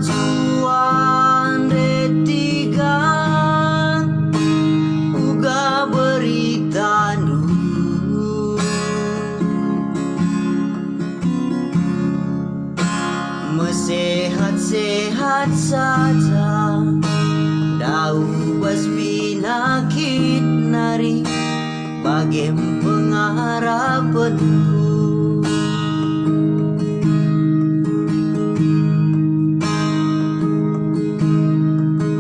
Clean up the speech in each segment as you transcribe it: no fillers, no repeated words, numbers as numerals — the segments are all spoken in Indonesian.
Majuan detigan uga berita nu mesehat-sehat saja, daubas pinakit nari bagem pengharapanku.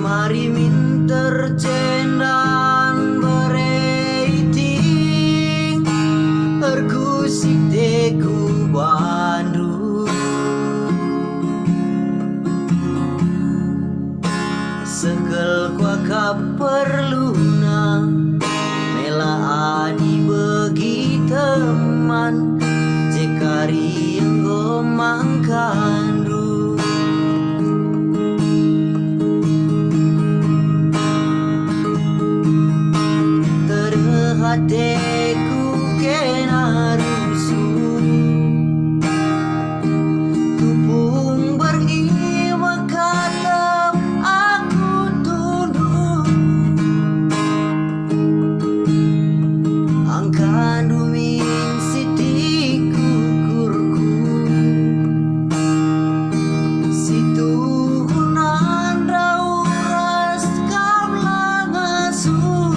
Mari minter cendan bereiting ergusik deku Bandung. Sekel kuaka perluna mela adi begi teman jekari yang gomangkan hatiku kena rusuh, tupung beriwa kata aku tunduk. Angkan dumin sitiku kurku, situhunan rauras kamla ngasuh.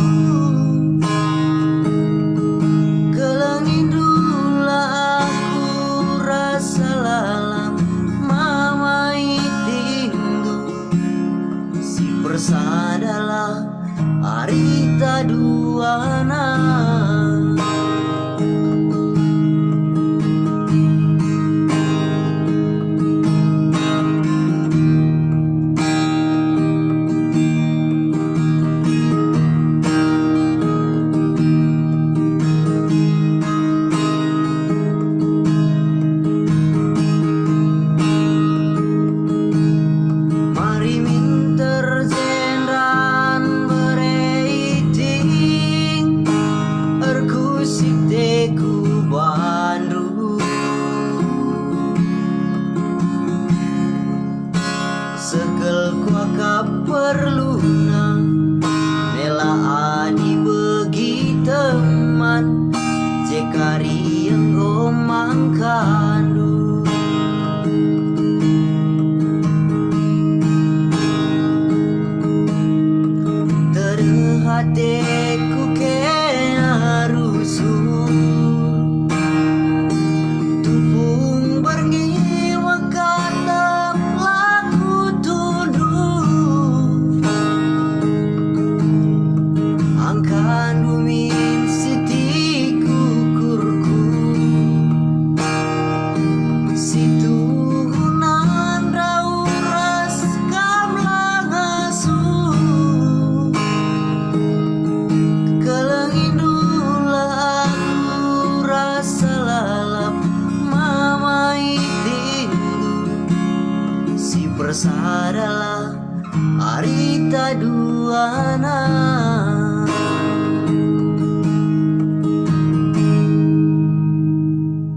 Persadalah arita duana. Sekel kuaka perluna mela adi begi teman jekari yang gomangkan terhatiku kena rusuh, tupung berngiwa kata persadalah arita duana.